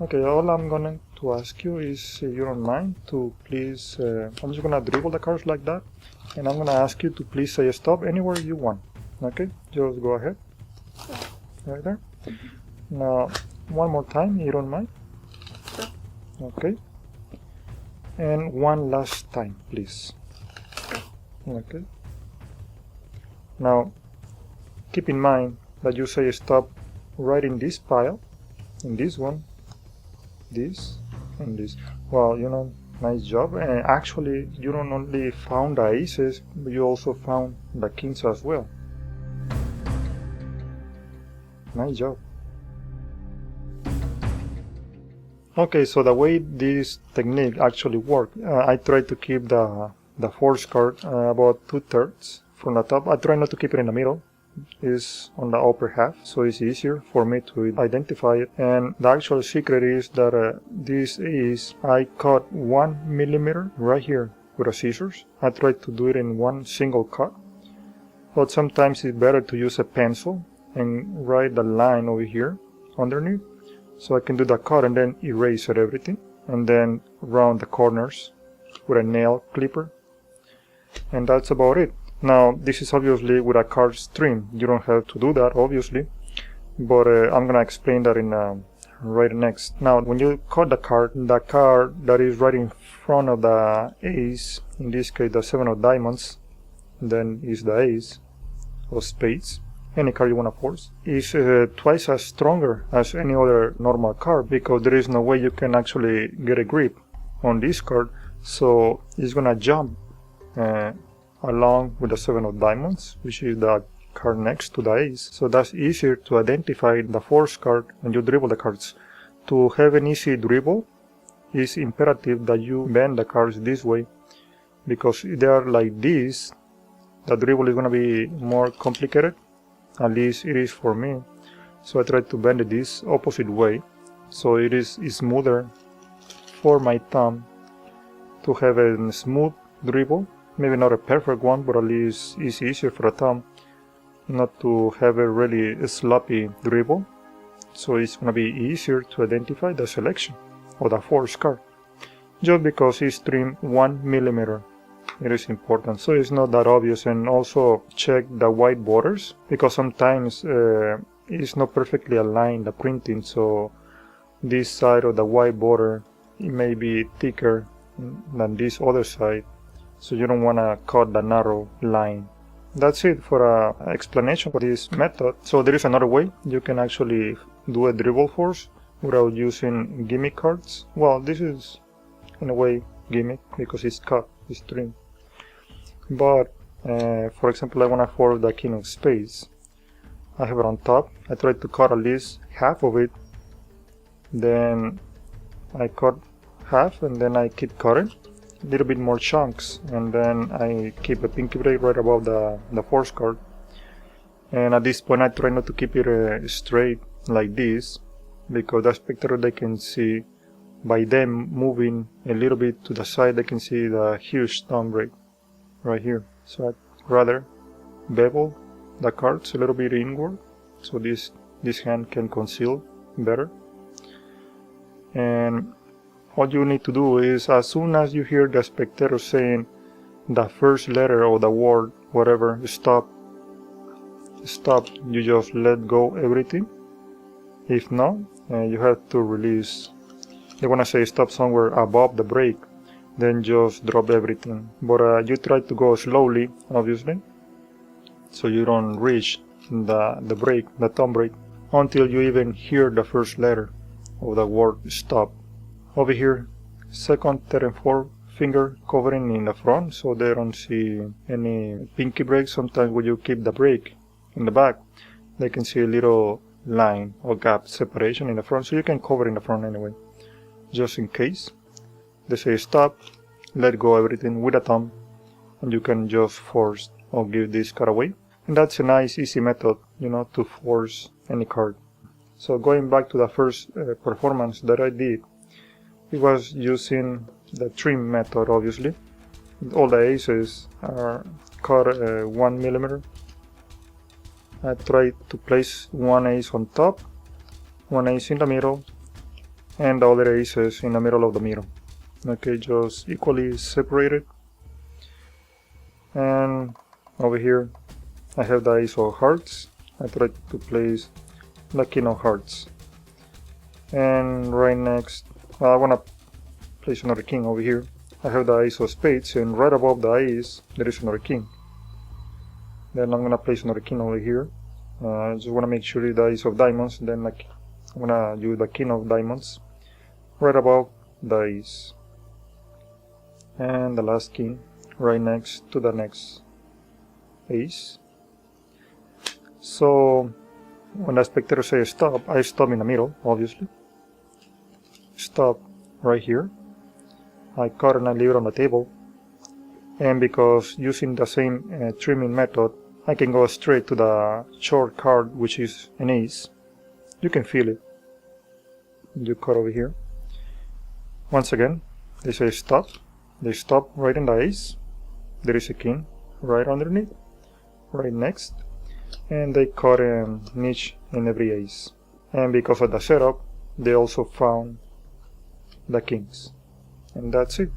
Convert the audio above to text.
Okay, all I'm going to ask you is, if you don't mind, to please, I'm just going to dribble the cards like that, and I'm going to ask you to please say stop anywhere you want. Okay, just go ahead. Right there. Now, one more time, you don't mind? Okay. And one last time, please. Okay. Now, keep in mind that you say stop right in this pile, in this one, this, and this. Well, nice job. And actually, you don't only found the aces, but you also found the kings as well. Nice job. Okay, so the way this technique actually works, I try to keep the force card about 2/3 from the top. I try not to keep it in the middle. It's on the upper half, so it's easier for me to identify it. And the actual secret is that this is, I cut 1 millimeter right here with a scissors. I try to do it in one single cut, but sometimes it's better to use a pencil and write the line over here underneath, so I can do the cut and then erase everything, and then round the corners with a nail clipper, and that's about it. Now, this is obviously with a card stream. You don't have to do that, obviously, but I'm gonna explain that in right next. Now, when you cut the card that is right in front of the ace, in this case the 7 of diamonds, then is the ace of spades, any card you want to force, is twice as stronger as any other normal card, because there is no way you can actually get a grip on this card, so it's gonna jump along with the 7 of diamonds, which is the card next to the ace. So that's easier to identify the force card when you dribble the cards. To have an easy dribble, it's imperative that you bend the cards this way, because if they are like this, the dribble is going to be more complicated. At least it is for me. So I try to bend it this opposite way, so it is smoother for my thumb to have a smooth dribble. Maybe not a perfect one, but at least it's easier for a thumb not to have a really sloppy dribble. So it's going to be easier to identify the selection of the force card, just because it's trimmed 1 millimeter. It is important, so it's not that obvious. And also check the white borders, because sometimes it's not perfectly aligned, the printing, so this side of the white border, it may be thicker than this other side, so you don't want to cut the narrow line. That's it for an explanation for this method. So there is another way you can actually do a dribble force without using gimmick cards. Well, this is in a way gimmick because it's cut, it's trimmed. But for example, I want to force the king of spades. I have it on top. I try to cut at least half of it. Then I cut half, and then I keep cutting a little bit more chunks, and then I keep a pinky break right above the force card. And at this point I try not to keep it straight like this, because the spectator, they can see by them moving a little bit to the side, they can see the huge thumb break right here. So I'd rather bevel the cards a little bit inward, so this hand can conceal better. And all you need to do is, as soon as you hear the spectator saying the first letter of the word, whatever, stop, you just let go everything. If not, you have to release. They want to say stop somewhere above the break, then just drop everything. But you try to go slowly, obviously, so you don't reach the break, the thumb break, until you even hear the first letter of the word stop. Over here, second, third, and fourth finger covering in the front, so they don't see any pinky break. Sometimes when you keep the break in the back, they can see a little line or gap separation in the front, so you can cover in the front anyway, just in case. They say stop, let go everything with a thumb, and you can just force or give this card away. And that's a nice easy method, to force any card. So going back to the first performance that I did, it was using the trim method, obviously. All the aces are cut 1 millimeter. I tried to place one ace on top, one ace in the middle, and the other aces in the middle of the middle. Okay, just equally separated. And over here I have the ace of hearts. I try to place the king of hearts, and right next I want to place another king over here. I have the ace of spades, and right above the ace there is another king. Then I'm gonna place another king over here. I just want to make sure it's the ace of diamonds. Then I'm gonna use the king of diamonds right above the ace, and the last king right next to the next ace. So when the spectator says stop, I stop in the middle, obviously. Stop right here. I cut and I leave it on the table. And because using the same trimming method, I can go straight to the short card, which is an ace. You can feel it. You cut over here. Once again, they say stop. They stop right in the ace. There is a king right underneath, right next. And they cut a niche in every ace. And because of the setup, they also found the kings. And that's it.